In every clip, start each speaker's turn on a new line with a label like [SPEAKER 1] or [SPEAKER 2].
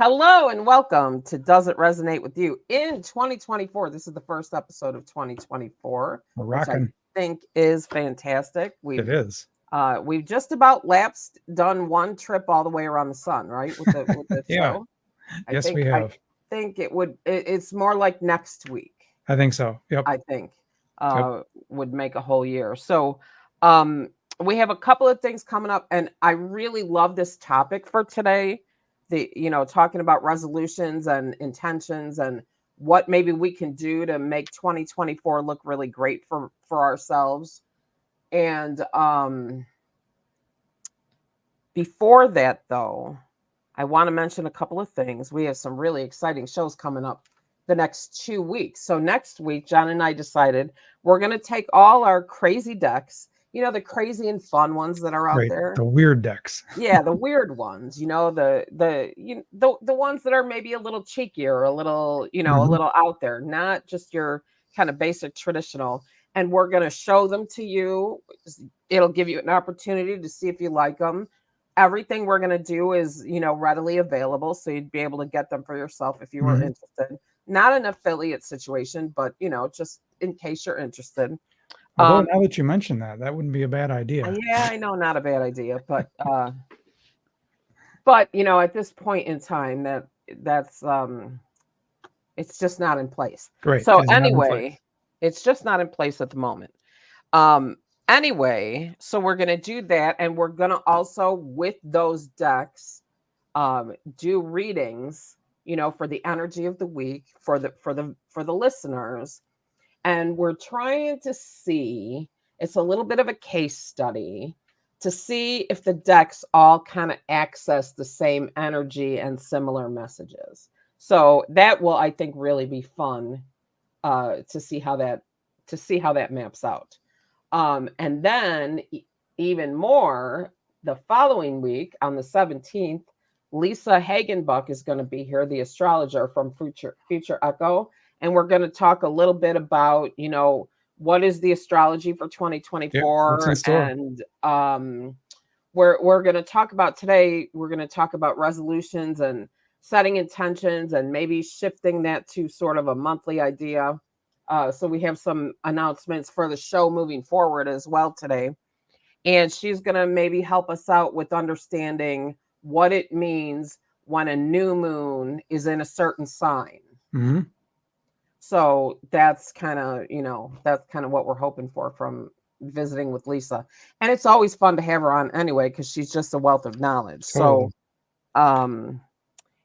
[SPEAKER 1] Hello and welcome to Does It Resonate with You in 2024. This is the first episode of 2024,
[SPEAKER 2] We're
[SPEAKER 1] which I
[SPEAKER 2] rocking.
[SPEAKER 1] think is fantastic.
[SPEAKER 2] It is.
[SPEAKER 1] We've just about done one trip all the way around the sun, right? With the
[SPEAKER 2] Yeah.
[SPEAKER 1] show. I
[SPEAKER 2] Yes, we
[SPEAKER 1] think I
[SPEAKER 2] have.
[SPEAKER 1] think it's more like next week.
[SPEAKER 2] I think so. Yep.
[SPEAKER 1] I think
[SPEAKER 2] Yep.
[SPEAKER 1] would make a whole year. So um, we have a couple of things coming up, and I really love this topic for today. Talking about resolutions and intentions and what maybe we can do to make 2024 look really great for ourselves. And before that, though, I want to mention a couple of things. We have some really exciting shows coming up the next 2 weeks. So next week, John and I decided we're going to take all our crazy decks, the crazy and fun ones that are out
[SPEAKER 2] Right.
[SPEAKER 1] there.
[SPEAKER 2] The weird decks.
[SPEAKER 1] Yeah, the weird ones, the ones that are maybe a little cheeky or a little, a
[SPEAKER 2] Mhm.
[SPEAKER 1] little out there, not just your kind of basic traditional. And we're going to show them to you. It'll give you an opportunity to see if you like them. Everything we're going to do is, readily available. So you'd be able to get them for yourself if you were
[SPEAKER 2] Mhm.
[SPEAKER 1] interested. Not an affiliate situation, but, just in case you're interested.
[SPEAKER 2] Although
[SPEAKER 1] Um,
[SPEAKER 2] now that you mention that, that wouldn't be a bad idea.
[SPEAKER 1] yeah, I know, not a bad idea, at this point in time that's it's just not in place.
[SPEAKER 2] Great.
[SPEAKER 1] So
[SPEAKER 2] Is not in place.
[SPEAKER 1] anyway, it's just not in place at the moment. Um anyway, so we're going to do that, and we're going to also with those decks do readings, for the energy of the week for the listeners. And we're trying to see, it's a little bit of a case study to see if the decks all kind of access the same energy and similar messages. So that will, I think, really be fun to see how that maps out. And then even more, the following week on the 17th, Lisa Hagenbuck is going to be here, the astrologer from Future Echo, and we're going to talk a little bit about, what is the astrology for
[SPEAKER 2] Yep. What's in
[SPEAKER 1] 2024.
[SPEAKER 2] store?
[SPEAKER 1] And we're going to talk about today, we're going to talk about resolutions and setting intentions and maybe shifting that to sort of a monthly idea. So we have some announcements for the show moving forward as well today. And she's going to maybe help us out with understanding what it means when a new moon is in a certain sign.
[SPEAKER 2] Hmm.
[SPEAKER 1] So that's kind of what we're hoping for from visiting with Lisa. And it's always fun to have her on anyway, because she's just a wealth of knowledge. So
[SPEAKER 2] Totally.
[SPEAKER 1] um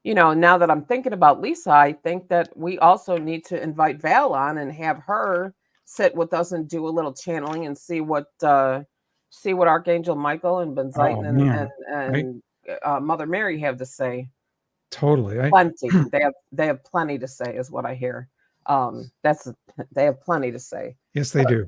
[SPEAKER 1] now that I'm thinking about Lisa, I think that we also need to invite Val on and have her sit with us and do a little channeling and see what Archangel Michael and
[SPEAKER 2] Oh
[SPEAKER 1] Benziton and and,
[SPEAKER 2] man. I
[SPEAKER 1] and Mother Mary have to say.
[SPEAKER 2] totally. I
[SPEAKER 1] Plenty. They have plenty to say, is what I hear. That's They have plenty to say.
[SPEAKER 2] yes, they do.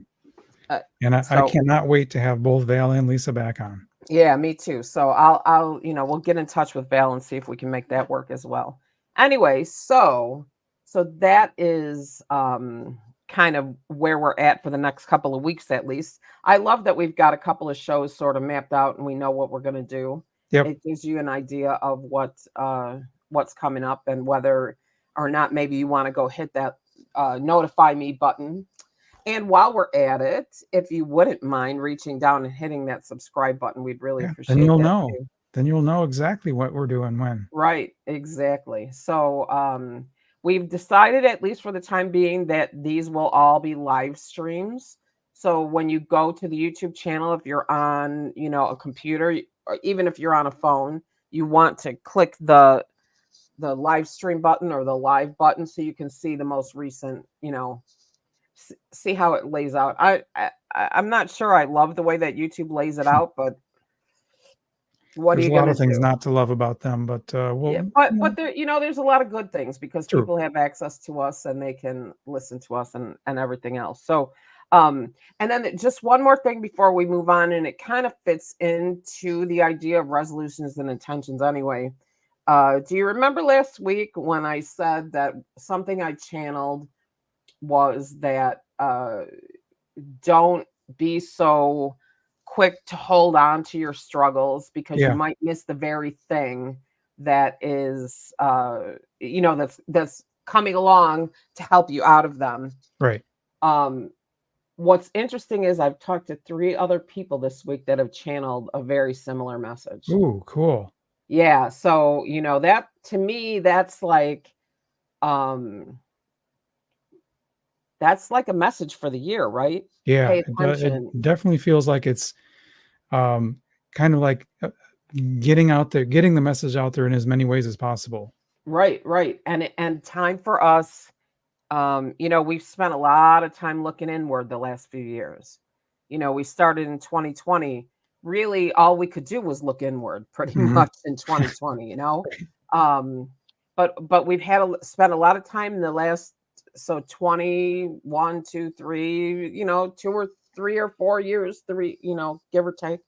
[SPEAKER 1] Uh,
[SPEAKER 2] And I
[SPEAKER 1] so
[SPEAKER 2] cannot wait to have both Val and Lisa back on.
[SPEAKER 1] Yeah, me too. So I'll we'll get in touch with Val and see if we can make that work as well. Anyway, so that is kind of where we're at for the next couple of weeks at least. I love that we've got a couple of shows sort of mapped out and we know what we're going to do.
[SPEAKER 2] Yep.
[SPEAKER 1] It gives you an idea of what's coming up and whether or not maybe you want to go hit that notify me button. And while we're at it, if you wouldn't mind reaching down and hitting that subscribe button, we'd really
[SPEAKER 2] Yeah. Then
[SPEAKER 1] appreciate
[SPEAKER 2] you'll
[SPEAKER 1] that
[SPEAKER 2] know.
[SPEAKER 1] too.
[SPEAKER 2] Then you'll know exactly what we're doing when.
[SPEAKER 1] Right, exactly. So we've decided, at least for the time being, that these will all be live streams. So when you go to the YouTube channel, if you're on, a computer, or even if you're on a phone, you want to click the live stream button or the live button so you can see the most recent, see how it lays out. I'm not sure I love the way that YouTube lays it out, but what are
[SPEAKER 2] There's
[SPEAKER 1] you
[SPEAKER 2] a lot
[SPEAKER 1] gonna
[SPEAKER 2] of things
[SPEAKER 1] do?
[SPEAKER 2] not to love about them, but
[SPEAKER 1] Yeah,
[SPEAKER 2] well,
[SPEAKER 1] but there's a lot of good things because
[SPEAKER 2] true.
[SPEAKER 1] people have access to us and they can listen to us and everything else. So and then just one more thing before we move on, and it kind of fits into the idea of resolutions and intentions anyway. Do you remember last week when I said that something I channeled was that don't be so quick to hold on to your struggles because you
[SPEAKER 2] Yeah.
[SPEAKER 1] might miss the very thing that is, that's coming along to help you out of them.
[SPEAKER 2] Right.
[SPEAKER 1] Um, what's interesting is I've talked to 3 other people this week that have channeled a very similar message.
[SPEAKER 2] Ooh, cool.
[SPEAKER 1] Yeah, so, that to me, um, that's like a message for the year, right?
[SPEAKER 2] Yeah,
[SPEAKER 1] Pay
[SPEAKER 2] it
[SPEAKER 1] attention.
[SPEAKER 2] definitely feels like it's um, kind of like getting out there, getting the message out there in as many ways as possible.
[SPEAKER 1] Right, right. And time for us. We've spent a lot of time looking inward the last few years. We started in 2020. Really, all we could do was look inward pretty
[SPEAKER 2] Hmm.
[SPEAKER 1] much in 2020. Um, but we've spent a lot of time in the last, so 21, 2, 3, 2 or 3 or 4 years, give or take,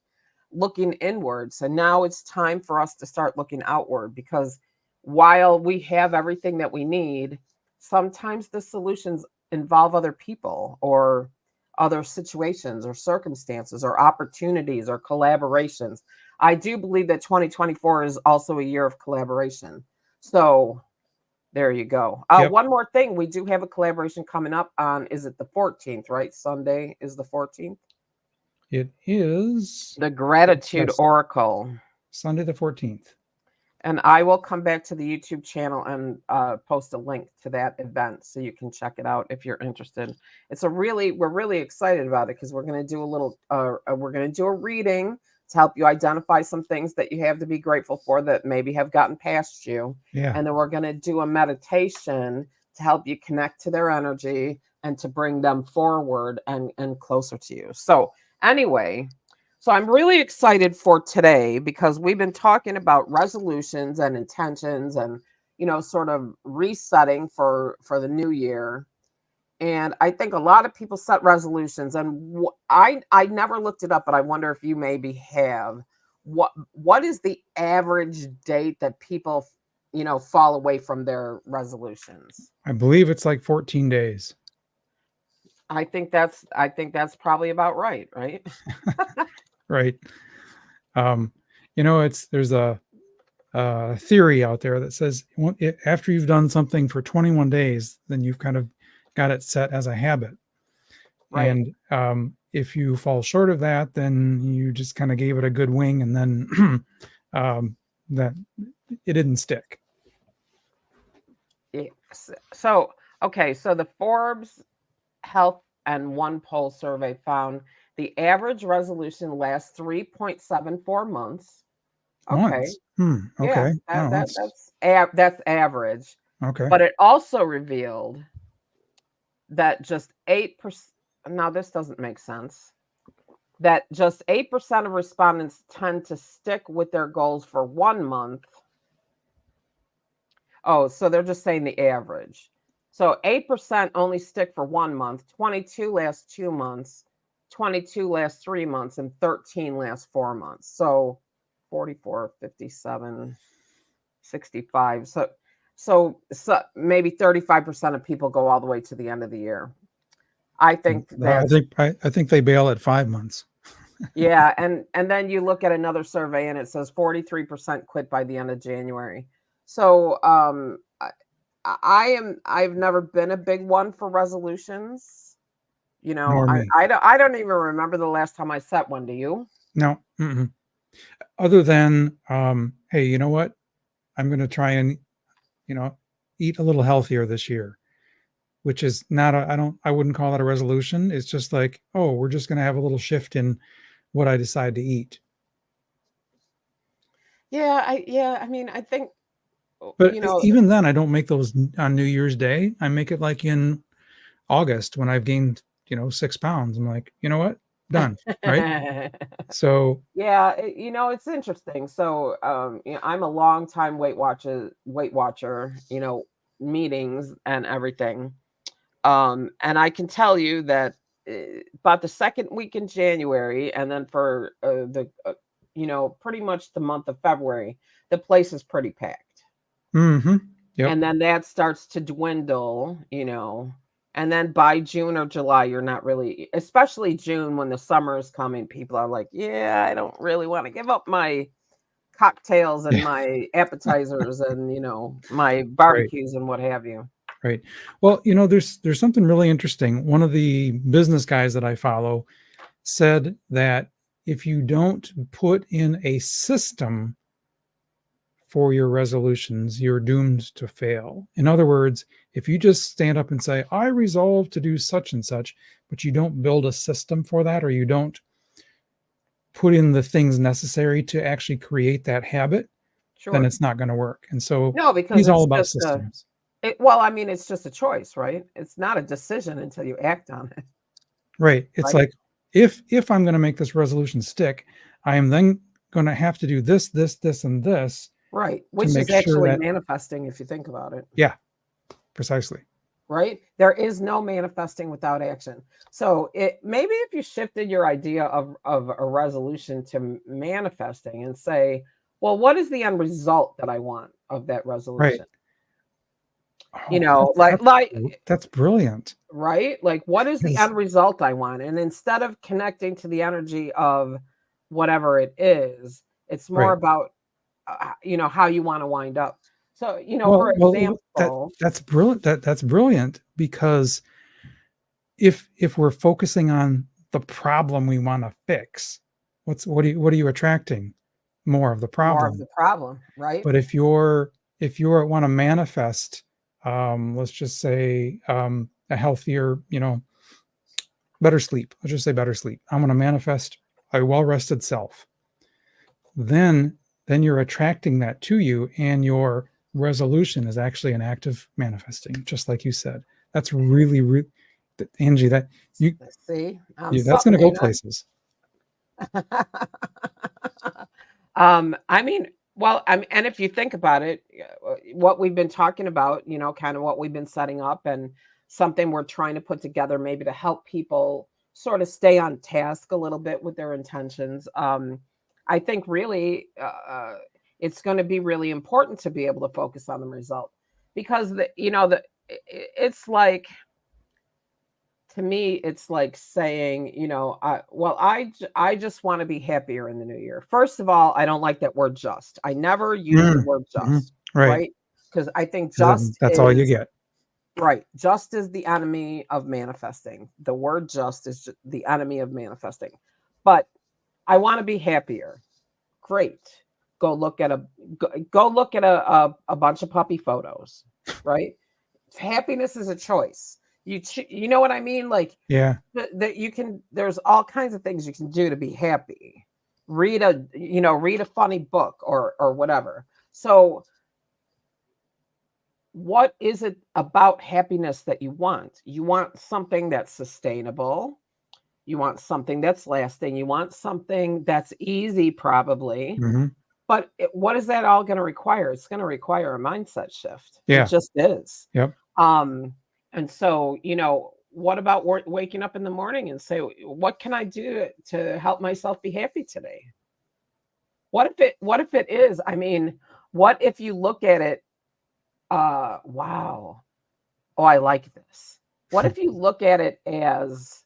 [SPEAKER 1] looking inwards. And now it's time for us to start looking outward, because while we have everything that we need, sometimes the solutions involve other people or other situations or circumstances or opportunities or collaborations. I do believe that 2024 is also a year of collaboration. So there you go.
[SPEAKER 2] Yep,
[SPEAKER 1] One more thing. We do have a collaboration coming up on, is it the 14th, right? Sunday is the 14th.
[SPEAKER 2] it is.
[SPEAKER 1] The Gratitude
[SPEAKER 2] Yes,
[SPEAKER 1] Oracle.
[SPEAKER 2] Sunday the 14th.
[SPEAKER 1] And I will come back to the YouTube channel and post a link to that event so you can check it out if you're interested. We're really excited about it, because we're going to do we're going to do a reading to help you identify some things that you have to be grateful for that maybe have gotten past you.
[SPEAKER 2] Yeah.
[SPEAKER 1] And then we're going to do a meditation to help you connect to their energy and to bring them forward and closer to you. So anyway, so I'm really excited for today, because we've been talking about resolutions and intentions and, sort of resetting for the new year. And I think a lot of people set resolutions, and I never looked it up, but I wonder if you maybe have. What is the average date that people, fall away from their resolutions?
[SPEAKER 2] I believe it's like 14 days.
[SPEAKER 1] I think that's probably about right, right?
[SPEAKER 2] Right. Um, there's a theory out there that says after you've done something for 21 days, then you've kind of got it set as a habit.
[SPEAKER 1] Right.
[SPEAKER 2] And if you fall short of that, then you just kind of gave it a good wing, and then that it didn't stick.
[SPEAKER 1] Yes. So, okay, so the Forbes Health and One Poll survey found the average resolution lasts 3.74 months. Okay.
[SPEAKER 2] Once. Hmm.
[SPEAKER 1] Yeah,
[SPEAKER 2] Okay.
[SPEAKER 1] that,
[SPEAKER 2] Oh,
[SPEAKER 1] that that's average.
[SPEAKER 2] okay.
[SPEAKER 1] But it also revealed that just 8%, now this doesn't make sense, that just 8% of respondents tend to stick with their goals for 1 month. Oh, so they're just saying the average. So 8% only stick for 1 month, 22 last 2 months, 22 last 3 months, and 13 last 4 months. So 44, 57, 65. So maybe 35% of people go all the way to the end of the year. I think
[SPEAKER 2] I
[SPEAKER 1] that's,
[SPEAKER 2] think I think they bail at 5 months.
[SPEAKER 1] yeah, and then you look at another survey and it says 43% quit by the end of January. So I've never been a big one for resolutions.
[SPEAKER 2] Nor me.
[SPEAKER 1] I don't even remember the last time I set one. Do you?
[SPEAKER 2] No. Mm-mm. Other than hey, you know what? I'm going to try and you know eat a little healthier this year, which is not a I wouldn't call it a resolution. It's just like, oh, we're just going to have a little shift in what I decide to eat.
[SPEAKER 1] Yeah, I mean, I think,
[SPEAKER 2] But
[SPEAKER 1] you know,
[SPEAKER 2] even then, I don't make those on New Year's Day. I make it like in August when I've gained 6 pounds. I'm like, you know what? Done. Right. So
[SPEAKER 1] yeah, it's interesting. So, I'm a long time Weight Watcher, meetings and everything. And I can tell you that about the second week in January, and then for pretty much the month of February, the place is pretty packed.
[SPEAKER 2] mm-hmm. Yep.
[SPEAKER 1] And then that starts to dwindle, and then by June or July, you're not really, especially June when the summer is coming, people are like, yeah, I don't really want to give up my cocktails and my appetizers and, my
[SPEAKER 2] Right.
[SPEAKER 1] barbecues and what have you.
[SPEAKER 2] Right. Well, there's something really interesting. One of the business guys that I follow said that if you don't put in a system for your resolutions, you're doomed to fail. In other words, if you just stand up and say, I resolve to do such and such, but you don't build a system for that, or you don't put in the things necessary to actually create that habit, then
[SPEAKER 1] Sure.
[SPEAKER 2] it's not going to work. And so
[SPEAKER 1] No, because
[SPEAKER 2] he's all
[SPEAKER 1] it's
[SPEAKER 2] about
[SPEAKER 1] just
[SPEAKER 2] systems.
[SPEAKER 1] well, I mean, it's just a choice, right? It's not a decision until you act on it,
[SPEAKER 2] Right. It's
[SPEAKER 1] right?
[SPEAKER 2] like if I'm going to make this resolution stick, I am then going to have to do this, this, this, and this
[SPEAKER 1] Right.
[SPEAKER 2] to
[SPEAKER 1] Which
[SPEAKER 2] make
[SPEAKER 1] is
[SPEAKER 2] sure
[SPEAKER 1] actually
[SPEAKER 2] that,
[SPEAKER 1] manifesting if you think about it.
[SPEAKER 2] yeah, precisely.
[SPEAKER 1] Right? There is no manifesting without action. So it maybe if you shifted your idea of a resolution to manifesting and say, well, what is the end result that I want of that
[SPEAKER 2] Right.
[SPEAKER 1] resolution?
[SPEAKER 2] Oh, that's brilliant.
[SPEAKER 1] Right? Like what is the
[SPEAKER 2] Yes.
[SPEAKER 1] end result I want? And instead of connecting to the energy of whatever it is, it's more
[SPEAKER 2] Right.
[SPEAKER 1] about how you want to wind up. So, for
[SPEAKER 2] Well,
[SPEAKER 1] example,
[SPEAKER 2] that's brilliant. That's brilliant because if we're focusing on the problem we want to fix, what are you attracting? More of the
[SPEAKER 1] more of the
[SPEAKER 2] problem.
[SPEAKER 1] problem, right?
[SPEAKER 2] But if you want to manifest, let's just say a healthier, better sleep. Let's just say better sleep. I want to manifest a well-rested self. Then then you're attracting that to you, and your resolution is actually an act of manifesting, just like you said. That's really, Angie, that you,
[SPEAKER 1] Let's see.
[SPEAKER 2] that's going
[SPEAKER 1] Something,
[SPEAKER 2] to go
[SPEAKER 1] ain't
[SPEAKER 2] places.
[SPEAKER 1] I mean, well, and if you think about it, what we've been talking about, kind of what we've been setting up and something we're trying to put together maybe to help people sort of stay on task a little bit with their intentions. I think really it's going to be really important to be able to focus on the result because it's like to me, it's like saying, I just want to be happier in the new year. First of all, I don't like that word just. I never use the
[SPEAKER 2] Mm,
[SPEAKER 1] word
[SPEAKER 2] mhm,
[SPEAKER 1] just,
[SPEAKER 2] right.
[SPEAKER 1] right? Because I think
[SPEAKER 2] 'Cause
[SPEAKER 1] just
[SPEAKER 2] that's all you
[SPEAKER 1] is
[SPEAKER 2] get.
[SPEAKER 1] right. Just is the enemy of manifesting. The word just is the enemy of manifesting. But I want to be happier. Great. Go look at go look at a bunch of puppy photos, right? Happiness is a choice. You know what I mean? Like
[SPEAKER 2] Yeah.
[SPEAKER 1] that you can there's all kinds of things you can do to be happy. Read a funny book or whatever. So what is it about happiness that you want? You want something that's sustainable. You want something that's lasting. You want something that's easy, probably.
[SPEAKER 2] Hmm.
[SPEAKER 1] But what is that all going to require? It's going to require a mindset shift. It
[SPEAKER 2] Yeah.
[SPEAKER 1] just is.
[SPEAKER 2] Yep.
[SPEAKER 1] And so, what about waking up in the morning and say, what can I do to help myself be happy today? What if it is, I mean, what if you look at it, wow, oh, I like this. What if you look at it as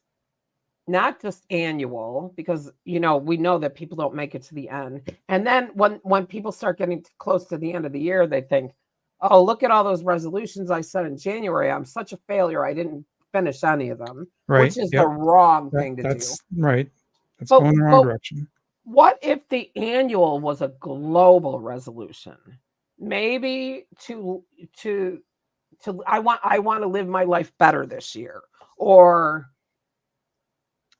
[SPEAKER 1] not just annual, because we know that people don't make it to the end. And then when people start getting close to the end of the year, they think, oh, look at all those resolutions I set in January. I'm such a failure. I didn't finish any of them, which
[SPEAKER 2] Right.
[SPEAKER 1] is the
[SPEAKER 2] Yep.
[SPEAKER 1] wrong thing to do.
[SPEAKER 2] That's right. That's
[SPEAKER 1] But
[SPEAKER 2] going the wrong
[SPEAKER 1] but
[SPEAKER 2] direction.
[SPEAKER 1] what if the annual was a global resolution? Maybe to I want to live my life better this year, or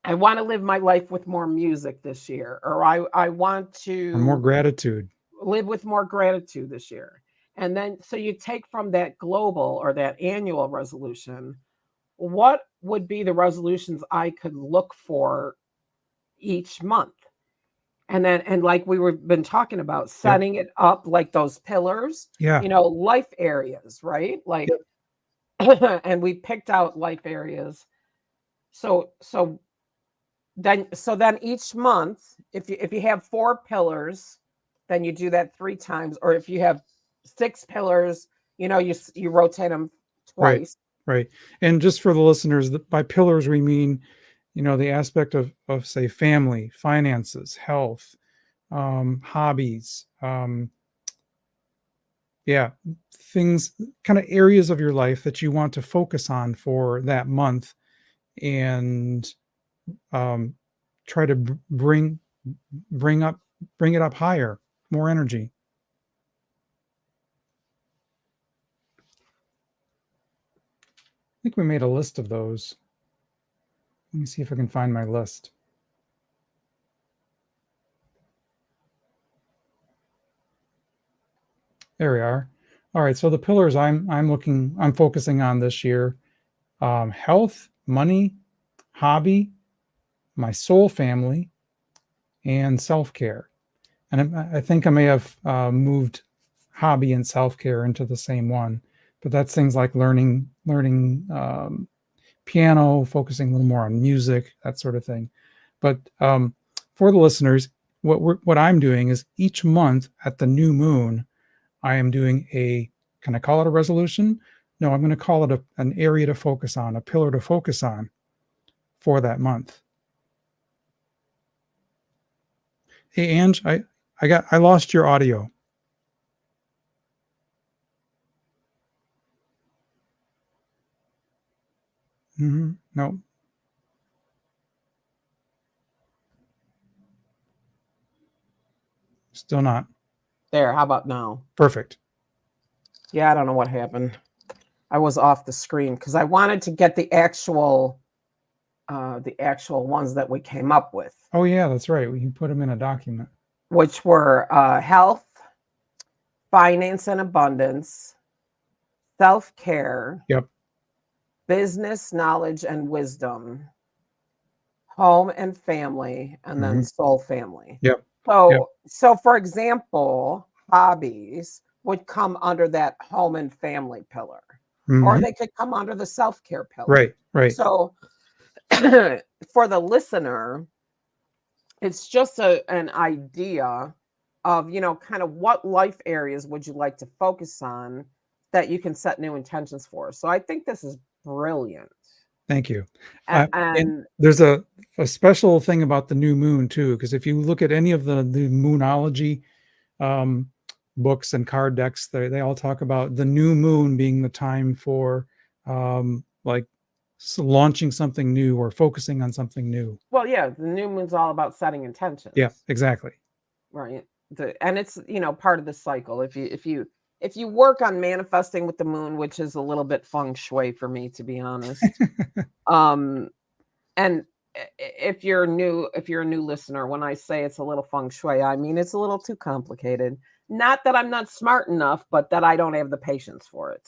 [SPEAKER 1] I want to live my life with more music this year, or I want
[SPEAKER 2] Or more
[SPEAKER 1] to
[SPEAKER 2] gratitude.
[SPEAKER 1] live with more gratitude this year. And then so you take from that global or that annual resolution, what would be the resolutions I could look for each month? And like we were been talking about,
[SPEAKER 2] Yep.
[SPEAKER 1] setting it up like those pillars,
[SPEAKER 2] Yeah.
[SPEAKER 1] life areas, right? Like
[SPEAKER 2] Yep.
[SPEAKER 1] and we picked out life areas. So then each month, if you have 4 pillars, then you do that 3 times. Or if you have 6 pillars, you rotate them
[SPEAKER 2] Right.
[SPEAKER 1] twice.
[SPEAKER 2] Right. And just for the listeners, by pillars we mean, the aspect of say family, finances, health, hobbies, yeah, things, kind of areas of your life that you want to focus on for that month, and um, try to bring up bring it up higher, more energy. I think we made a list of those. Let me see if I can find my list. There we are. All right, so the pillars I'm focusing on this year: health, money, hobby, my soul family, and self care. And I think I may have moved hobby and self care into the same one, but that's things like learning piano, focusing a little more on music, that sort of thing. But for the listeners, what I'm doing is each month at the new moon, I am doing a, can I call it a resolution? No, I'm going to call it an area to focus on, a pillar to focus on for that month. Hey, Ange, I lost your audio. No, still not.
[SPEAKER 1] There, how about now?
[SPEAKER 2] Perfect.
[SPEAKER 1] Yeah, I don't know what happened. I was off the screen because I wanted to get the actual ones that we came up with,
[SPEAKER 2] Oh yeah, that's right. We can put them in a document.
[SPEAKER 1] which were health, finance and abundance, self-care,
[SPEAKER 2] Yep.
[SPEAKER 1] business knowledge and wisdom, home and family, and then
[SPEAKER 2] Hmm.
[SPEAKER 1] soul family.
[SPEAKER 2] Yep. Yep.
[SPEAKER 1] So for example, hobbies would come under that home and family pillar, or
[SPEAKER 2] Hmm.
[SPEAKER 1] they could come under the self-care pillar.
[SPEAKER 2] Right. Right.
[SPEAKER 1] So for the listener, it's just an idea of, kind of what life areas would you like to focus on that you can set new intentions for. So I think this is brilliant.
[SPEAKER 2] Thank you. And
[SPEAKER 1] And
[SPEAKER 2] there's a special thing about the new moon too, because if you look at any of the moonology um, books and card decks, they all talk about the new moon being the time for like launching something new or focusing on something new.
[SPEAKER 1] well, yeah, the new moon's all about setting
[SPEAKER 2] Yeah,
[SPEAKER 1] intentions,
[SPEAKER 2] exactly.
[SPEAKER 1] right? And it's, part of the cycle. If you work on manifesting with the moon, which is a little bit feng shui for me, to be honest. Um, and if you're a new listener, when I say it's a little feng shui, I mean it's a little too complicated. Not that I'm not smart enough, but that I don't have the patience for it.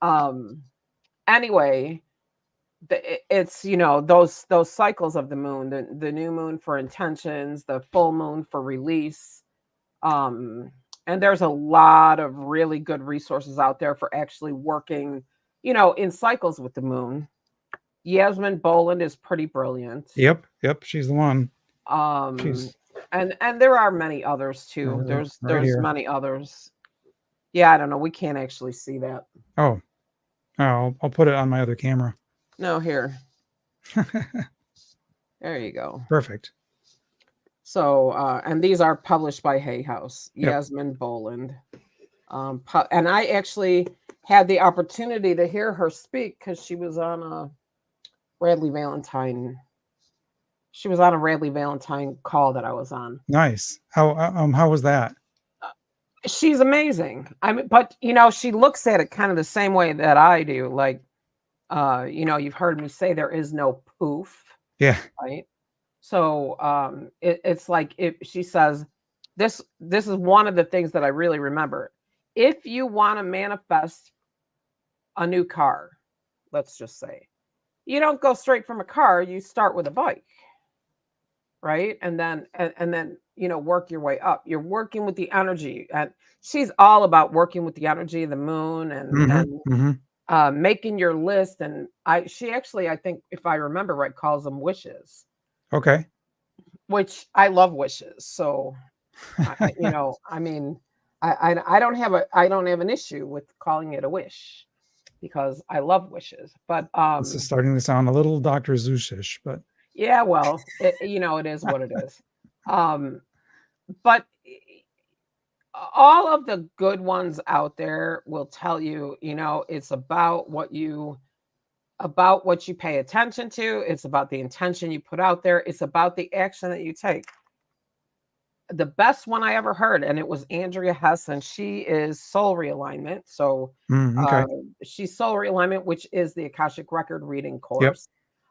[SPEAKER 1] Um, anyway, it's, those cycles of the moon, the new moon for intentions, the full moon for release. Um, and there's a lot of really good resources out there for actually working, in cycles with the moon. Yasmin Boland is pretty brilliant.
[SPEAKER 2] Yep. Yep. She's the one.
[SPEAKER 1] Um,
[SPEAKER 2] She's
[SPEAKER 1] and there are many others too.
[SPEAKER 2] right
[SPEAKER 1] There's
[SPEAKER 2] here.
[SPEAKER 1] many others. Yeah, I don't know. We can't actually see that.
[SPEAKER 2] Oh, I'll put it on my other camera.
[SPEAKER 1] No, here. There you go.
[SPEAKER 2] Perfect.
[SPEAKER 1] So, and these are published by Hay House,
[SPEAKER 2] Yep.
[SPEAKER 1] Yasmin Boland. And I actually had the opportunity to hear her speak because she was on a Radley Valentine. She was on a Radley Valentine call that I was on.
[SPEAKER 2] Nice. How was that?
[SPEAKER 1] She's amazing. I mean, but she looks at it kind of the same way that I do. Like, you've heard me say there is no poof,
[SPEAKER 2] Yeah.
[SPEAKER 1] right? So it's like if she says this is one of the things that I really remember. If you want to manifest a new car, let's just say, you don't go straight from a car, you start with a bike, right? And then work your way up. You're working with the energy, and she's all about working with the energy of the moon, and
[SPEAKER 2] Hmm.
[SPEAKER 1] and
[SPEAKER 2] Hmm.
[SPEAKER 1] making your list. And she actually, I think, if I remember right, calls them wishes,
[SPEAKER 2] Okay.
[SPEAKER 1] which I love wishes. So I mean, I don't have an issue with calling it a wish because I love wishes. But
[SPEAKER 2] This is starting to sound a little Dr. Zeus-ish, but
[SPEAKER 1] yeah, well, it is what it is. Um, but all of the good ones out there will tell you, it's about what you pay attention to. It's about the intention you put out there. It's about the action that you take. The best one I ever heard, and it was Andrea Hess, and she is soul realignment. So
[SPEAKER 2] Okay.
[SPEAKER 1] she's soul realignment, which is the Akashic record reading
[SPEAKER 2] Yep.
[SPEAKER 1] course.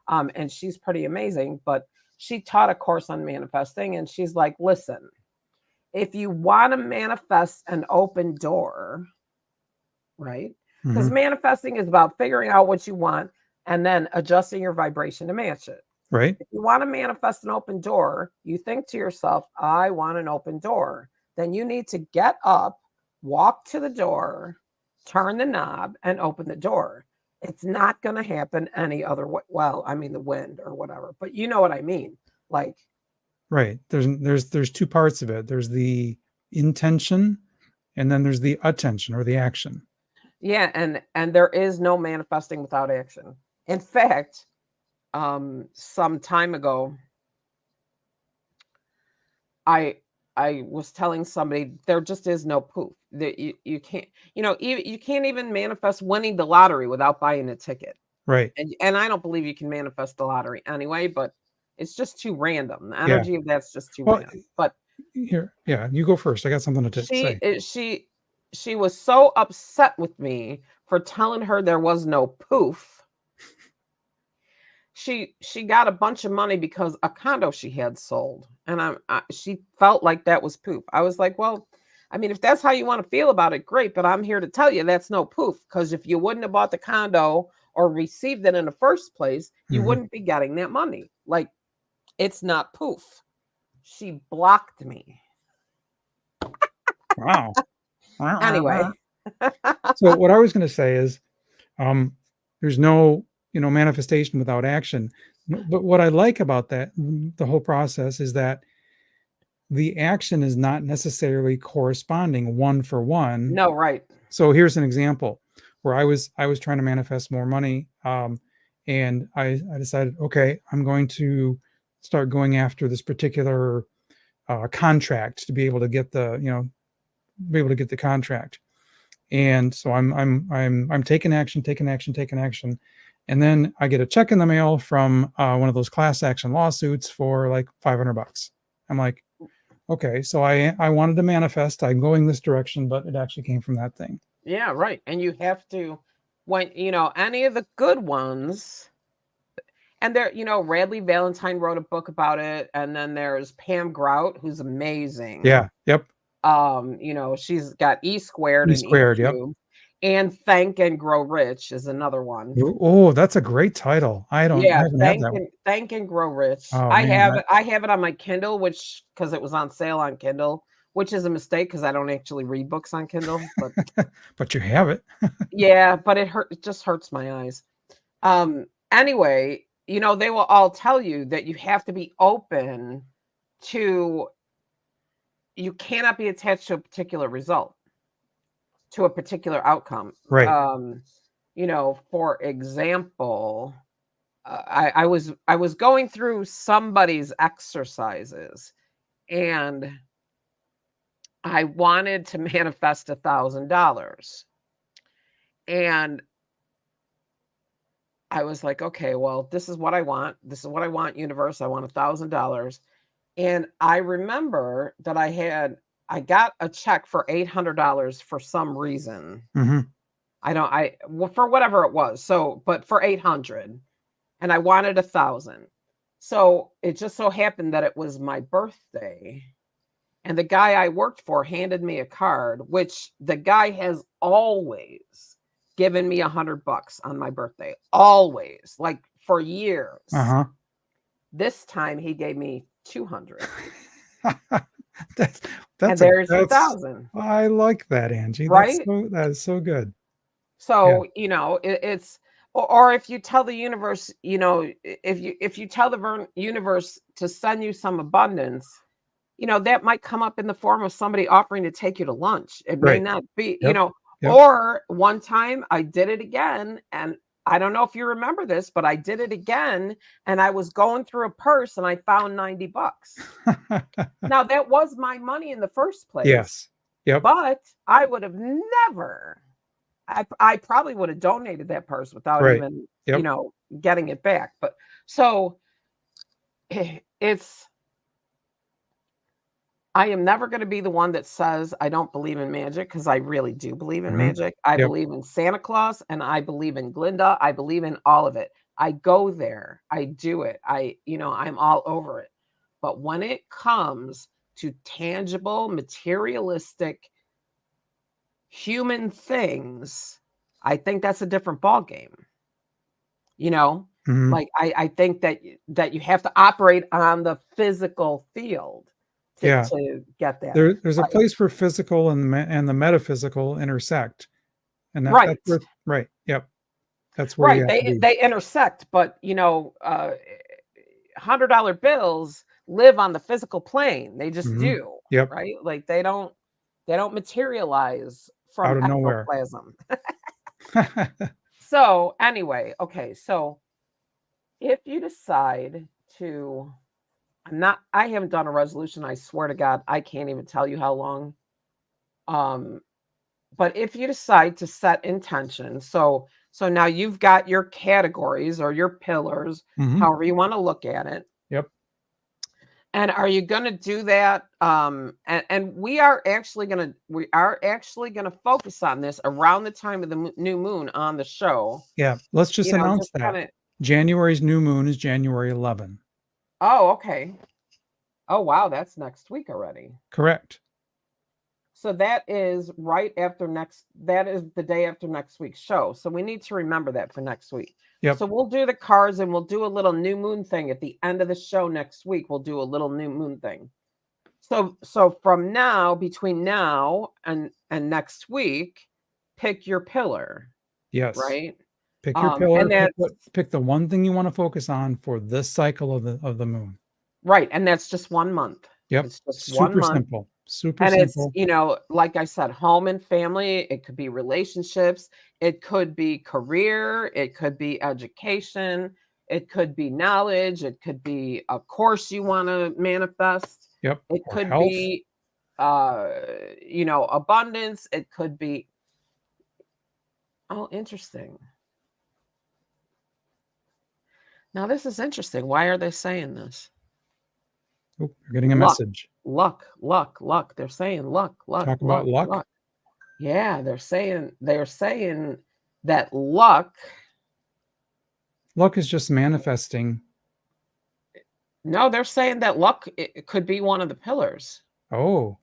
[SPEAKER 1] And she's pretty amazing. But she taught a course on manifesting, and she's like, listen, if you want to manifest an open door, right? Because
[SPEAKER 2] Hmm.
[SPEAKER 1] manifesting is about figuring out what you want and then adjusting your vibration to match it.
[SPEAKER 2] Right.
[SPEAKER 1] If you want to manifest an open door, you think to yourself, I want an open door. Then you need to get up, walk to the door, turn the knob, and open the door. It's not going to happen any other way. Well, I mean, the wind or whatever, but you know what I mean. Like,
[SPEAKER 2] Right. There's two parts of it. There's the intention, and then there's the attention or the action.
[SPEAKER 1] yeah, and there is no manifesting without action. In fact, some time ago, I I was telling somebody there just is no proof that you can't, you can't even manifest winning the lottery without buying a ticket.
[SPEAKER 2] Right.
[SPEAKER 1] And I don't believe you can manifest the lottery anyway, but it's just too random. The
[SPEAKER 2] Yeah.
[SPEAKER 1] energy of that's just too
[SPEAKER 2] Well,
[SPEAKER 1] random. But
[SPEAKER 2] here, yeah, you go first. I got something to
[SPEAKER 1] she
[SPEAKER 2] say.
[SPEAKER 1] is she was so upset with me for telling her there was no poof. She got a bunch of money because a condo she had sold, and she felt like that was poof. I was like, well, I mean, if that's how you want to feel about it, great. But I'm here to tell you that's no poof, because if you wouldn't have bought the condo or received it in the first place, you
[SPEAKER 2] Hmm.
[SPEAKER 1] wouldn't be getting that money. Like, it's not poof. She blocked me
[SPEAKER 2] Wow.
[SPEAKER 1] anyway.
[SPEAKER 2] So what I was going to say is, um, there's no, manifestation without action. But what I like about that, the whole process, is that the action is not necessarily corresponding one for one.
[SPEAKER 1] No, right.
[SPEAKER 2] So here's an example where I was trying to manifest more money, and I decided, okay, I'm going to start going after this particular contract to be able to get the contract. And so I'm taking action, and then I get a check in the mail from one of those class action lawsuits for like $500. I'm like, okay, so I wanted to manifest. I'm going this direction, but it actually came from that thing.
[SPEAKER 1] Yeah, right. And you have to, when, any of the good ones, and there, Radley Valentine wrote a book about it. And then there's Pam Grout, who's amazing.
[SPEAKER 2] Yeah. Yep.
[SPEAKER 1] She's got E squared
[SPEAKER 2] E
[SPEAKER 1] and E
[SPEAKER 2] squared. Yep.
[SPEAKER 1] cubed. And Thank and Grow Rich is another one.
[SPEAKER 2] Oh, that's a great title. I
[SPEAKER 1] Yeah,
[SPEAKER 2] haven't had that one.
[SPEAKER 1] Thank and Grow Rich.
[SPEAKER 2] Oh
[SPEAKER 1] I
[SPEAKER 2] man,
[SPEAKER 1] have it. I have it on my Kindle, which because it was on sale on Kindle, which is a mistake because I don't actually read books on Kindle. But
[SPEAKER 2] but you have it.
[SPEAKER 1] yeah, but it just hurts my eyes. Anyway, they will all tell you that you have to be open to, you cannot be attached to a particular result, to a particular outcome.
[SPEAKER 2] Right.
[SPEAKER 1] For example, I was going through somebody's exercises, and I wanted to manifest $1,000, and I was like, okay, well, this is what I want. This is what I want, universe. I want $1,000. And I remember that I got a check for $800 for some reason.
[SPEAKER 2] Hmm.
[SPEAKER 1] Well, for whatever it was. So, but for 800, and I wanted 1,000. So it just so happened that it was my birthday, and the guy I worked for handed me a card, which the guy has always given me $100 on my birthday, always, like for years.
[SPEAKER 2] Uh
[SPEAKER 1] This time he gave me 200,
[SPEAKER 2] huh. that's
[SPEAKER 1] and
[SPEAKER 2] that's a
[SPEAKER 1] there's your
[SPEAKER 2] that's
[SPEAKER 1] 1,000,
[SPEAKER 2] I like that, Angie.
[SPEAKER 1] right?
[SPEAKER 2] That is so good. Yeah.
[SPEAKER 1] So it's, or if you tell the universe, if you tell the universe to send you some abundance, that might come up in the form of somebody offering to take you to lunch. It may
[SPEAKER 2] Right.
[SPEAKER 1] not be,
[SPEAKER 2] Yep. Yep.
[SPEAKER 1] or one time I did it again, and I don't know if you remember this, but I did it again, and I was going through a purse and I found $90. Now that was my money in the first place,
[SPEAKER 2] Yes. Yep.
[SPEAKER 1] but I would have never. I probably would have donated that purse without
[SPEAKER 2] Right.
[SPEAKER 1] even,
[SPEAKER 2] Yep.
[SPEAKER 1] getting it back. But so it's I am never going to be the one that says I don't believe in magic, because I really do believe in
[SPEAKER 2] Hmm.
[SPEAKER 1] magic. I
[SPEAKER 2] Yep.
[SPEAKER 1] believe in Santa Claus, and I believe in Glinda. I believe in all of it. I go there. I do it. I'm all over it. But when it comes to tangible, materialistic human things, I think that's a different ball game. You know,
[SPEAKER 2] Hmm.
[SPEAKER 1] like I think that you have to operate on the physical field
[SPEAKER 2] Yeah.
[SPEAKER 1] to get that.
[SPEAKER 2] There's a
[SPEAKER 1] Like,
[SPEAKER 2] place where physical and the metaphysical intersect, and that's
[SPEAKER 1] right,
[SPEAKER 2] where, right. Yep. That's where you
[SPEAKER 1] right.
[SPEAKER 2] have to
[SPEAKER 1] They
[SPEAKER 2] be.
[SPEAKER 1] they intersect, but $100 bills live on the physical plane. They just
[SPEAKER 2] Hmm.
[SPEAKER 1] do,
[SPEAKER 2] Yep.
[SPEAKER 1] right? Like they don't materialize from
[SPEAKER 2] Out of nowhere.
[SPEAKER 1] ectoplasm. So anyway, okay, so if you decide to I haven't done a resolution. I swear to God, I can't even tell you how long. Um, but if you decide to set intention, so now you've got your categories or your pillars,
[SPEAKER 2] Hmm.
[SPEAKER 1] however you want to look at it.
[SPEAKER 2] Yep.
[SPEAKER 1] And are you going to do that? And we are actually gonna focus on this around the time of the new moon on the show.
[SPEAKER 2] Yeah. Let's just
[SPEAKER 1] Just
[SPEAKER 2] announce
[SPEAKER 1] kind
[SPEAKER 2] that
[SPEAKER 1] of.
[SPEAKER 2] January's new moon is January 11.
[SPEAKER 1] Oh, okay. Oh, wow, that's next week already.
[SPEAKER 2] Correct.
[SPEAKER 1] So that is that is the day after next week's show. So we need to remember that for next week.
[SPEAKER 2] Yep.
[SPEAKER 1] So we'll do the cards and we'll do a little new moon thing at the end of the show next week. We'll do a little new moon thing. So from now, between now and next week, pick your pillar,
[SPEAKER 2] Yes.
[SPEAKER 1] right?
[SPEAKER 2] Pick your pillar.
[SPEAKER 1] And that's
[SPEAKER 2] Pick the one thing you want to focus on for this cycle of the moon.
[SPEAKER 1] right, and that's just 1 month.
[SPEAKER 2] Yep.
[SPEAKER 1] It's just one
[SPEAKER 2] Super
[SPEAKER 1] month.
[SPEAKER 2] simple. Super
[SPEAKER 1] And it's,
[SPEAKER 2] simple.
[SPEAKER 1] like I said, home and family, it could be relationships, it could be career, it could be education, it could be knowledge, it could be a course you want to manifest,
[SPEAKER 2] Yep.
[SPEAKER 1] it
[SPEAKER 2] Or
[SPEAKER 1] could
[SPEAKER 2] health.
[SPEAKER 1] be abundance, it could be interesting. Now this is interesting. Why are they saying this?
[SPEAKER 2] Oh, you're getting a
[SPEAKER 1] Luck,
[SPEAKER 2] message.
[SPEAKER 1] luck, luck, luck. They're saying luck, luck,
[SPEAKER 2] Talk about
[SPEAKER 1] luck,
[SPEAKER 2] luck.
[SPEAKER 1] luck. Yeah, they're saying that luck.
[SPEAKER 2] Luck is just manifesting.
[SPEAKER 1] No, they're saying that luck it could be one of the pillars.
[SPEAKER 2] Oh,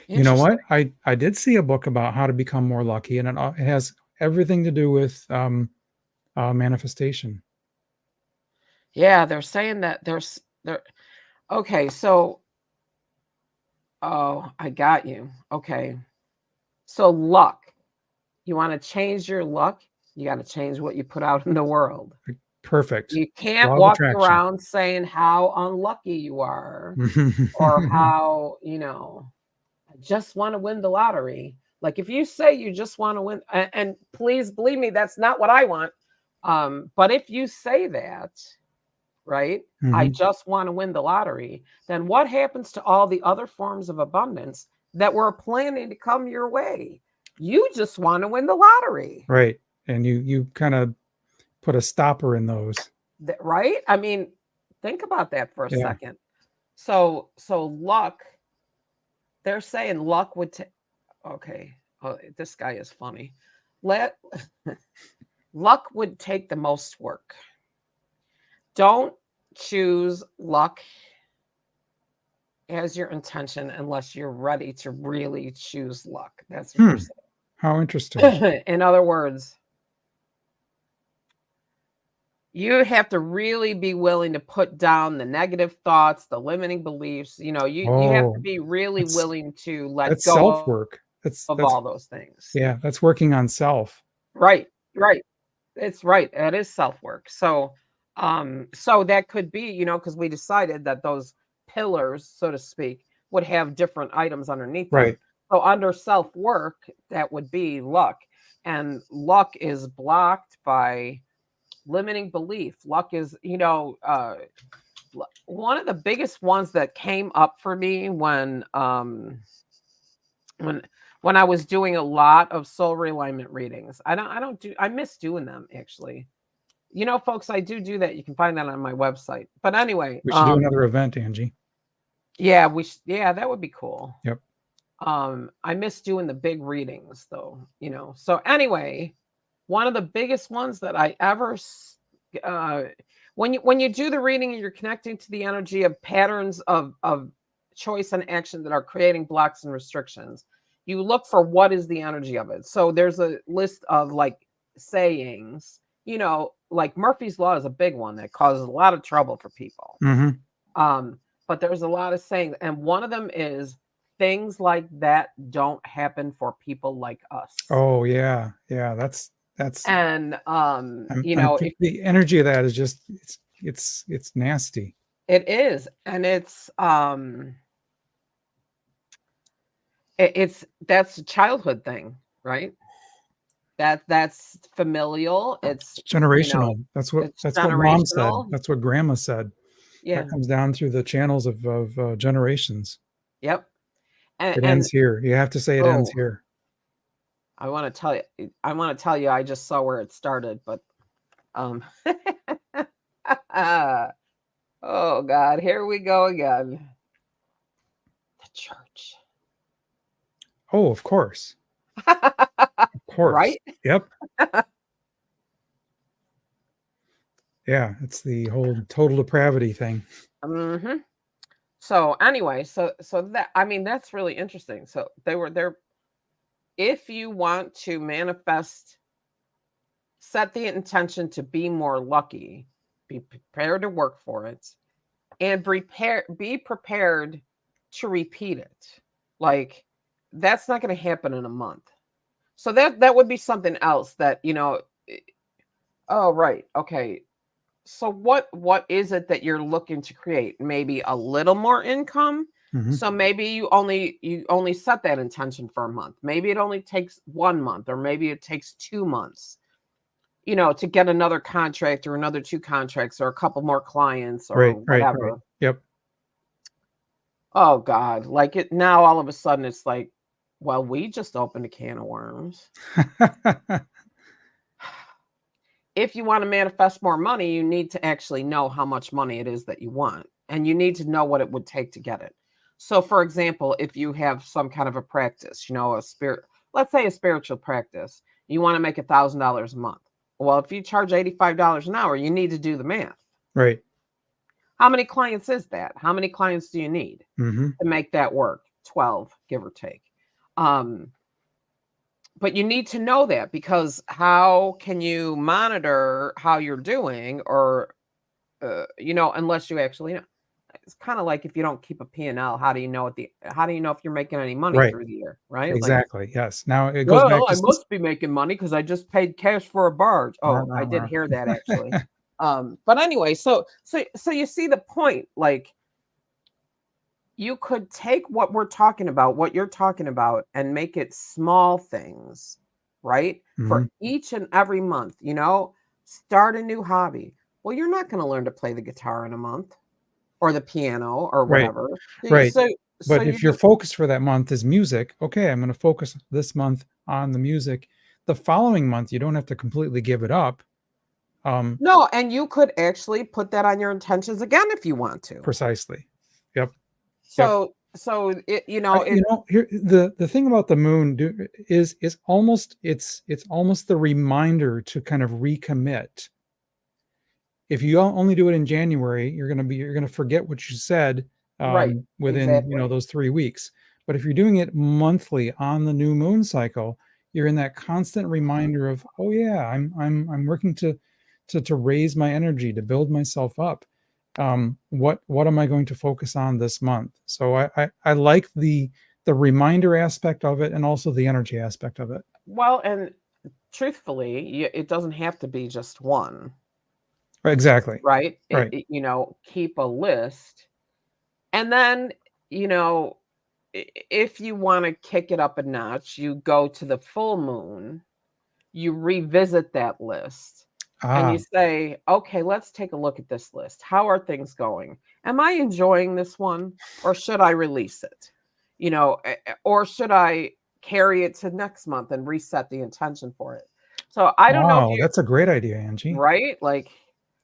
[SPEAKER 2] you know
[SPEAKER 1] Interesting.
[SPEAKER 2] what? I did see a book about how to become more lucky, and it has everything to do with manifestation.
[SPEAKER 1] Yeah, they're saying that there. Okay, so I got you. Okay, so luck. You want to change your luck? You got to change what you put out in the world.
[SPEAKER 2] Perfect.
[SPEAKER 1] You can't
[SPEAKER 2] Law of
[SPEAKER 1] walk
[SPEAKER 2] attraction.
[SPEAKER 1] around saying how unlucky you are or how, I just want to win the lottery. Like if you say you just want to win, and please believe me, that's not what I want. But if you say that, right, I
[SPEAKER 2] Mhm.
[SPEAKER 1] just want to win the lottery, then what happens to all the other forms of abundance that were planning to come your way? You just want to win the lottery,
[SPEAKER 2] Right. And you kind of put a stopper in those.
[SPEAKER 1] right? I mean, think about that for a
[SPEAKER 2] Yeah.
[SPEAKER 1] second. So luck, they're saying luck would take. Okay. Oh, this guy is funny. Let luck would take the most work. Don't choose luck as your intention unless you're ready to really choose luck. That's what they're
[SPEAKER 2] Hmm. How interesting.
[SPEAKER 1] saying. In other words, you have to really be willing to put down the negative thoughts, the limiting beliefs. You have to
[SPEAKER 2] Oh,
[SPEAKER 1] be really
[SPEAKER 2] that's
[SPEAKER 1] willing to let
[SPEAKER 2] that's
[SPEAKER 1] go
[SPEAKER 2] self-work.
[SPEAKER 1] of all those things.
[SPEAKER 2] Yeah, that's working on self.
[SPEAKER 1] Right, right. It's right. That is self-work. So that could be, because we decided that those pillars, so to speak, would have different items underneath them.
[SPEAKER 2] Right.
[SPEAKER 1] So under self-work, that would be luck. and luck is blocked by limiting belief. Luck is, one of the biggest ones that came up for me when when I was doing a lot of soul realignment readings. I miss doing them actually. Folks, I do that. You can find that on my website. But anyway,
[SPEAKER 2] We should do another event, Angie.
[SPEAKER 1] yeah, yeah, that would be cool.
[SPEAKER 2] Yep.
[SPEAKER 1] I miss doing the big readings though, So anyway, one of the biggest ones that I ever when you do the reading and you're connecting to the energy of patterns of choice and action that are creating blocks and restrictions, you look for what is the energy of it. So there's a list of like sayings, like Murphy's Law is a big one that causes a lot of trouble for people. But there's a lot of sayings, and one of them is things like that don't happen for people like us.
[SPEAKER 2] Oh yeah, that's
[SPEAKER 1] and
[SPEAKER 2] the energy of that is just it's nasty.
[SPEAKER 1] It is, and that's a childhood thing, right? That's familial. It's
[SPEAKER 2] generational. That's what Mom said. That's what Grandma said.
[SPEAKER 1] Yeah,
[SPEAKER 2] that comes down through the channels of generations.
[SPEAKER 1] Yep.
[SPEAKER 2] It ends here. You have to say it ends here.
[SPEAKER 1] I want to tell you, I just saw where it started, but oh God, here we go again. The church.
[SPEAKER 2] Oh, of course. Of course.
[SPEAKER 1] Right?
[SPEAKER 2] Yep. Yeah, it's the whole total depravity thing.
[SPEAKER 1] Mm-hmm. So anyway, so that, I mean, that's really interesting. So they were there. If you want to manifest, set the intention to be more lucky, be prepared to work for it, and be prepared to repeat it. Like, that's not going to happen in a month. So that would be something else that, oh, right. Okay. So what is it that you're looking to create? Maybe a little more income.
[SPEAKER 2] Mm-hmm.
[SPEAKER 1] So maybe you only set that intention for a month. Maybe it only takes 1 month, or maybe it takes 2 months, to get another contract or another 2 contracts or a couple more clients or whatever.
[SPEAKER 2] Right. Yep.
[SPEAKER 1] Oh God. Like it now, all of a sudden it's like, well, we just opened a can of worms. If you want to manifest more money, you need to actually know how much money it is that you want, and you need to know what it would take to get it. So, for example, if you have some kind of a practice, let's say a spiritual practice, you want to make $1,000 a month. Well, if you charge $85 an hour, you need to do the math.
[SPEAKER 2] Right.
[SPEAKER 1] How many clients is that? How many clients do you need to make that work? 12, give or take. But you need to know that, because how can you monitor how you're doing, or, unless you actually know? It's kind of like if you don't keep a P&L, how do you know if you're making any money through the year, right?
[SPEAKER 2] Exactly.
[SPEAKER 1] Like,
[SPEAKER 2] yes. Now it goes back to
[SPEAKER 1] I must be making money because I just paid cash for a barge. Oh, I did
[SPEAKER 2] Rah.
[SPEAKER 1] hear that actually. But anyway, so you see the point. Like, you could take what you're talking about, and make it small things, right? For each and every month, start a new hobby. Well, you're not going to learn to play the guitar in a month, or the piano, or whatever.
[SPEAKER 2] Right.
[SPEAKER 1] So
[SPEAKER 2] but if your focus for that month is music, okay, I'm going to focus this month on the music. The following month, you don't have to completely give it up.
[SPEAKER 1] No, and you could actually put that on your intentions again if you want to.
[SPEAKER 2] Precisely. Yep.
[SPEAKER 1] So it,
[SPEAKER 2] here the thing about the moon is almost it's almost the reminder to kind of recommit. If you only do it in January, you're going to forget what you said within those 3 weeks. But if you're doing it monthly on the new moon cycle, you're in that constant reminder of, oh yeah, I'm working to raise my energy, to build myself up. What am I going to focus on this month? So I like the reminder aspect of it, and also the energy aspect of it.
[SPEAKER 1] Well, and truthfully, it doesn't have to be just one.
[SPEAKER 2] Exactly.
[SPEAKER 1] Right.
[SPEAKER 2] Right.
[SPEAKER 1] Keep a list, and then, if you want to kick it up a notch, you go to the full moon, you revisit that list and you
[SPEAKER 2] Ah,
[SPEAKER 1] say, okay, let's take a look at this list. How are things going? Am I enjoying this one or should I release it? Or should I carry it to next month and reset the intention for it? So I don't know if
[SPEAKER 2] wow,
[SPEAKER 1] you,
[SPEAKER 2] that's a great idea, Angie.
[SPEAKER 1] right? Like,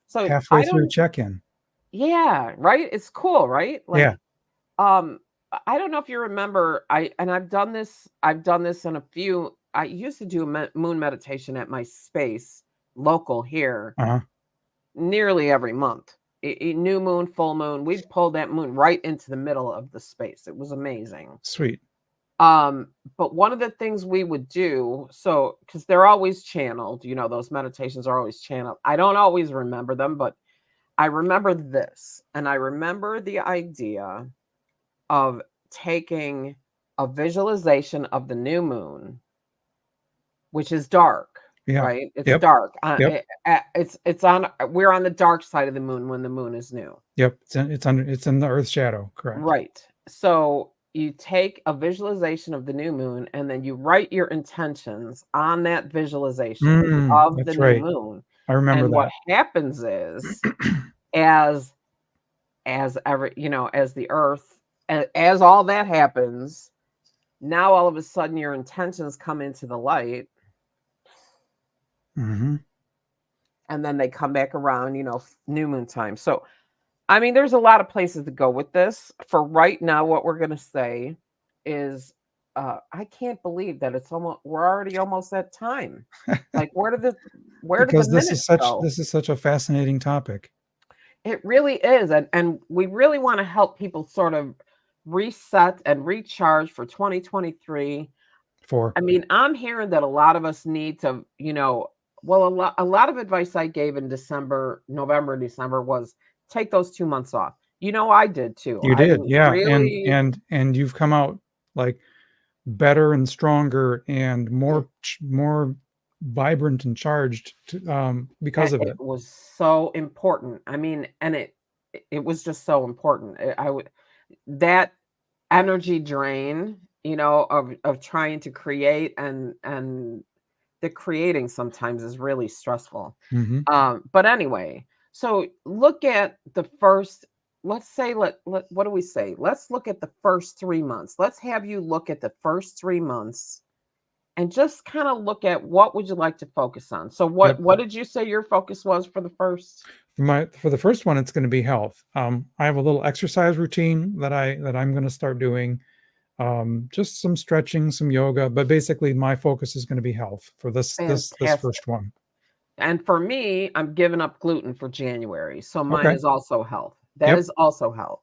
[SPEAKER 1] so
[SPEAKER 2] Halfway
[SPEAKER 1] I
[SPEAKER 2] through
[SPEAKER 1] don't,
[SPEAKER 2] check-in.
[SPEAKER 1] yeah, right? It's cool, right?
[SPEAKER 2] Yeah.
[SPEAKER 1] Like, I don't know if you remember, I've done this in a few. I used to do moon meditation at my space local here
[SPEAKER 2] Uh-huh.
[SPEAKER 1] nearly every month. New moon, full moon, we'd pull that moon right into the middle of the space. It was amazing.
[SPEAKER 2] Sweet.
[SPEAKER 1] But one of the things we would do, so because they're always channeled, those meditations are always channeled. I don't always remember them, but I remember this, and I remember the idea of taking a visualization of the new moon, which is dark,
[SPEAKER 2] Yeah.
[SPEAKER 1] right? It's
[SPEAKER 2] Yep.
[SPEAKER 1] dark.
[SPEAKER 2] Yep.
[SPEAKER 1] It's on. We're on the dark side of the moon when the moon is new,
[SPEAKER 2] Yep. It's in the Earth's shadow. Correct.
[SPEAKER 1] right? So you take a visualization of the new moon, and then you write your intentions on that visualization of the
[SPEAKER 2] That's
[SPEAKER 1] new
[SPEAKER 2] right.
[SPEAKER 1] moon.
[SPEAKER 2] I remember
[SPEAKER 1] And what
[SPEAKER 2] that.
[SPEAKER 1] happens is, as as the earth, as all that happens, now all of a sudden your intentions come into the light
[SPEAKER 2] Hmm.
[SPEAKER 1] and then they come back around, new moon time. So, I mean, there's a lot of places to go with this. For right now, what we're going to say is I can't believe that we're already almost at time. Like where did the
[SPEAKER 2] Because this is
[SPEAKER 1] minutes
[SPEAKER 2] such
[SPEAKER 1] go?
[SPEAKER 2] this is such a fascinating topic.
[SPEAKER 1] It really is. And we really want to help people sort of reset and recharge for 2023.
[SPEAKER 2] For
[SPEAKER 1] I mean, I'm hearing that a lot of us need to, well, a lot of advice I gave in December, November, and December was take those 2 months off. I did too.
[SPEAKER 2] you
[SPEAKER 1] I
[SPEAKER 2] did,
[SPEAKER 1] didn't
[SPEAKER 2] yeah, and
[SPEAKER 1] really,
[SPEAKER 2] and and you've come out like better and stronger and
[SPEAKER 1] it,
[SPEAKER 2] more vibrant and charged because of
[SPEAKER 1] it
[SPEAKER 2] it.
[SPEAKER 1] was so important. I mean, and it was just so important. I would that energy drain, of trying to create and the creating sometimes is really stressful.
[SPEAKER 2] Hmm.
[SPEAKER 1] But anyway, so look at the first, let's say, what do we say? Let's look at the first 3 months. Let's have you look at the first 3 months and just kind of look at what would you like to focus on. So what
[SPEAKER 2] Yep.
[SPEAKER 1] what did you say your focus was for the first?
[SPEAKER 2] For the first one, it's going to be health. I have a little exercise routine that I'm going to start doing. Just some stretching, some yoga, but basically my focus is going to be health for this
[SPEAKER 1] Fantastic.
[SPEAKER 2] first one.
[SPEAKER 1] And for me, I'm giving up gluten for January. So mine
[SPEAKER 2] Okay.
[SPEAKER 1] is also health. That
[SPEAKER 2] Yep.
[SPEAKER 1] is also health.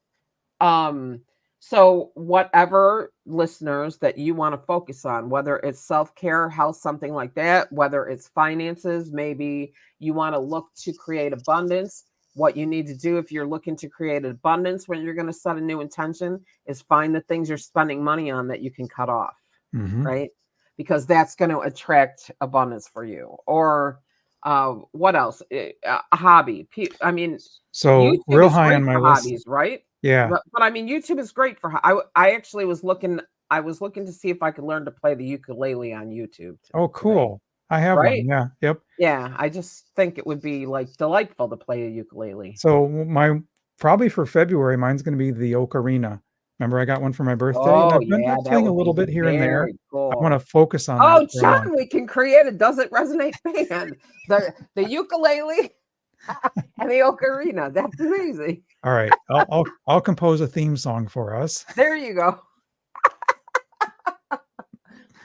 [SPEAKER 1] Um, so whatever listeners that you want to focus on, whether it's self-care, health, something like that, whether it's finances, maybe you want to look to create abundance. What you need to do if you're looking to create abundance when you're going to set a new intention is find the things you're spending money on that you can cut off,
[SPEAKER 2] Hmm.
[SPEAKER 1] right? Because that's going to attract abundance for you. Or what else? A hobby. I mean,
[SPEAKER 2] So
[SPEAKER 1] YouTube
[SPEAKER 2] real
[SPEAKER 1] is
[SPEAKER 2] high
[SPEAKER 1] great
[SPEAKER 2] on my
[SPEAKER 1] for
[SPEAKER 2] list.
[SPEAKER 1] hobbies, right?
[SPEAKER 2] Yeah.
[SPEAKER 1] But I mean, YouTube is great for. I actually was looking. I was looking to see if I could learn to play the ukulele on YouTube
[SPEAKER 2] Oh,
[SPEAKER 1] today.
[SPEAKER 2] cool. I have one.
[SPEAKER 1] Right?
[SPEAKER 2] Yeah. Yep.
[SPEAKER 1] Yeah. I just think it would be like delightful to play a ukulele.
[SPEAKER 2] So my probably for February, mine's going to be the ocarina. Remember, I got one for my birthday, and
[SPEAKER 1] Oh
[SPEAKER 2] I've
[SPEAKER 1] yeah,
[SPEAKER 2] been
[SPEAKER 1] that
[SPEAKER 2] playing a
[SPEAKER 1] would
[SPEAKER 2] little
[SPEAKER 1] be
[SPEAKER 2] bit here and there.
[SPEAKER 1] very
[SPEAKER 2] I want to
[SPEAKER 1] cool.
[SPEAKER 2] focus on that
[SPEAKER 1] Oh,
[SPEAKER 2] for a month.
[SPEAKER 1] John, we can create a Does It Resonate band. The ukulele and the ocarina. That's amazing.
[SPEAKER 2] All right, I'll compose a theme song for us.
[SPEAKER 1] There you go.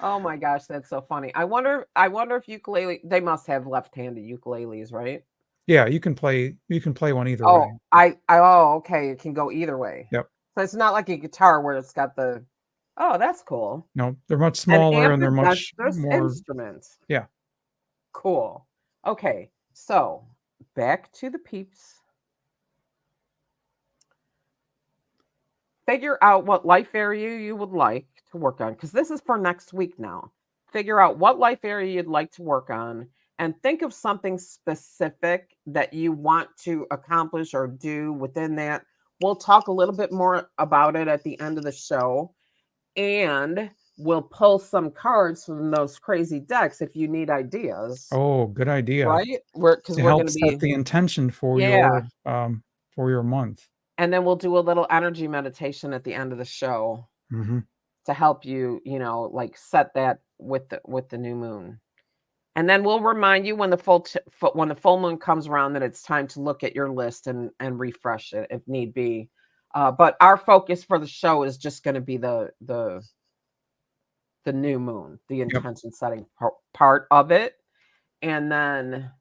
[SPEAKER 1] Oh my gosh, that's so funny. I wonder if ukulele they must have left-handed ukuleles, right?
[SPEAKER 2] Yeah, you can play one either
[SPEAKER 1] Oh,
[SPEAKER 2] way.
[SPEAKER 1] oh, okay, it can go either way.
[SPEAKER 2] Yep.
[SPEAKER 1] So it's not like a guitar where it's got the Oh, that's cool.
[SPEAKER 2] No, they're much
[SPEAKER 1] An
[SPEAKER 2] smaller and they're much
[SPEAKER 1] ambidextrous
[SPEAKER 2] more.
[SPEAKER 1] instrument.
[SPEAKER 2] Yeah.
[SPEAKER 1] Cool. Okay, so back to the peeps. Figure out what life area you would like to work on because this is for next week now. Figure out what life area you'd like to work on and think of something specific that you want to accomplish or do within that. We'll talk a little bit more about it at the end of the show. And we'll pull some cards from those crazy decks if you need ideas,
[SPEAKER 2] Oh, good idea.
[SPEAKER 1] right? Because
[SPEAKER 2] To
[SPEAKER 1] we're going
[SPEAKER 2] help
[SPEAKER 1] to
[SPEAKER 2] set
[SPEAKER 1] be,
[SPEAKER 2] the intention
[SPEAKER 1] yeah.
[SPEAKER 2] for your month.
[SPEAKER 1] And then we'll do a little energy meditation at the end of the show
[SPEAKER 2] Hmm.
[SPEAKER 1] to help you, like set that with the new moon. And then we'll remind you when the when the full moon comes around that it's time to look at your list and refresh it if need be. But our focus for the show is just going to be the new moon, the
[SPEAKER 2] Yep.
[SPEAKER 1] intention setting part of it. And then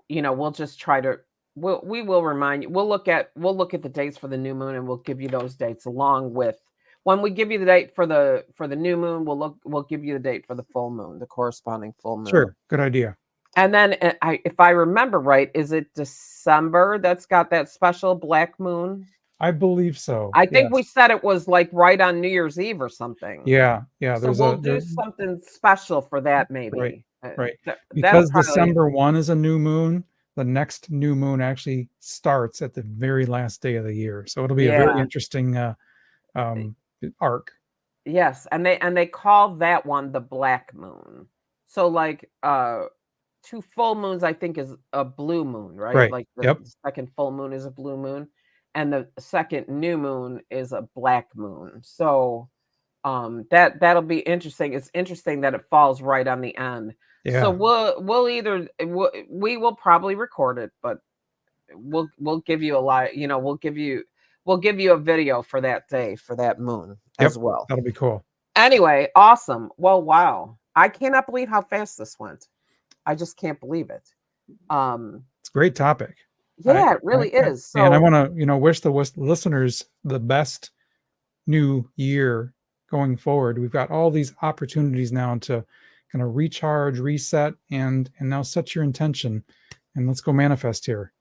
[SPEAKER 1] we'll just try to we will remind you. We'll look at the dates for the new moon, and we'll give you those dates along with when we give you the date for the new moon. We'll give you the date for the full moon, the corresponding full moon.
[SPEAKER 2] Sure. Good idea.
[SPEAKER 1] And then if I remember right, is it December that's got that special black moon?
[SPEAKER 2] I believe so.
[SPEAKER 1] I think we
[SPEAKER 2] Yes.
[SPEAKER 1] said it was like right on New Year's Eve or something.
[SPEAKER 2] Yeah. Yeah.
[SPEAKER 1] So
[SPEAKER 2] There's
[SPEAKER 1] we'll
[SPEAKER 2] a
[SPEAKER 1] do
[SPEAKER 2] there.
[SPEAKER 1] something special for that
[SPEAKER 2] Right.
[SPEAKER 1] maybe.
[SPEAKER 2] Right.
[SPEAKER 1] That'll
[SPEAKER 2] Because
[SPEAKER 1] probably,
[SPEAKER 2] December 1 is a new moon, the next new moon actually starts at the very last day of the year. So it'll be a very
[SPEAKER 1] yeah.
[SPEAKER 2] interesting um, arc.
[SPEAKER 1] Yes, and they call that one the black moon. So like two full moons I think is a blue moon, right?
[SPEAKER 2] Right.
[SPEAKER 1] Like the
[SPEAKER 2] Yep.
[SPEAKER 1] second full moon is a blue moon and the second new moon is a black moon. So that'll be interesting. It's interesting that it falls right on the end. So
[SPEAKER 2] Yeah.
[SPEAKER 1] we will probably record it, but we'll give you a lot, we'll give you a video for that day for that moon
[SPEAKER 2] Yep.
[SPEAKER 1] as well.
[SPEAKER 2] That'll be cool.
[SPEAKER 1] Anyway, awesome. Well, wow. I cannot believe how fast this went. I just can't believe it. Um,
[SPEAKER 2] It's a great topic.
[SPEAKER 1] yeah, it really is.
[SPEAKER 2] And I
[SPEAKER 1] So
[SPEAKER 2] want to, wish the listeners the best new year going forward. We've got all these opportunities now to kind of recharge, reset, and now set your intention, and let's go manifest here.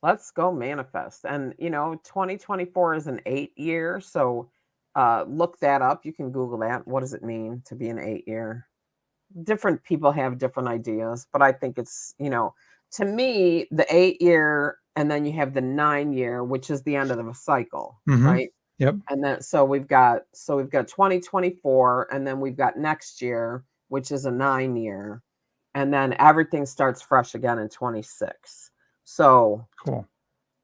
[SPEAKER 1] let's go manifest. And 2024 is an 8 year. So look that up. You can Google that. What does it mean to be an 8 year? Different people have different ideas, but I think it's, to me, the 8 year, and then you have the 9 year, which is the end of the cycle,
[SPEAKER 2] Hmm.
[SPEAKER 1] right?
[SPEAKER 2] Yep.
[SPEAKER 1] And then so we've got 2024, and then we've got next year, which is a 9 year, and then everything starts fresh again in 26. So
[SPEAKER 2] Cool.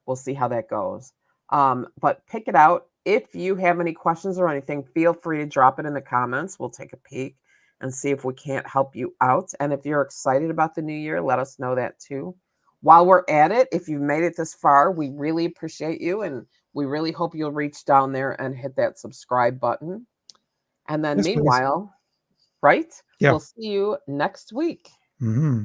[SPEAKER 1] we'll see how that goes. But pick it out. If you have any questions or anything, feel free to drop it in the comments. We'll take a peek and see if we can't help you out. And if you're excited about the new year, let us know that too. While we're at it, if you've made it this far, we really appreciate you. And we really hope you'll reach down there and hit that subscribe button. And then
[SPEAKER 2] Yes, please.
[SPEAKER 1] meanwhile, right?
[SPEAKER 2] Yeah.
[SPEAKER 1] We'll see you next week.
[SPEAKER 2] Hmm.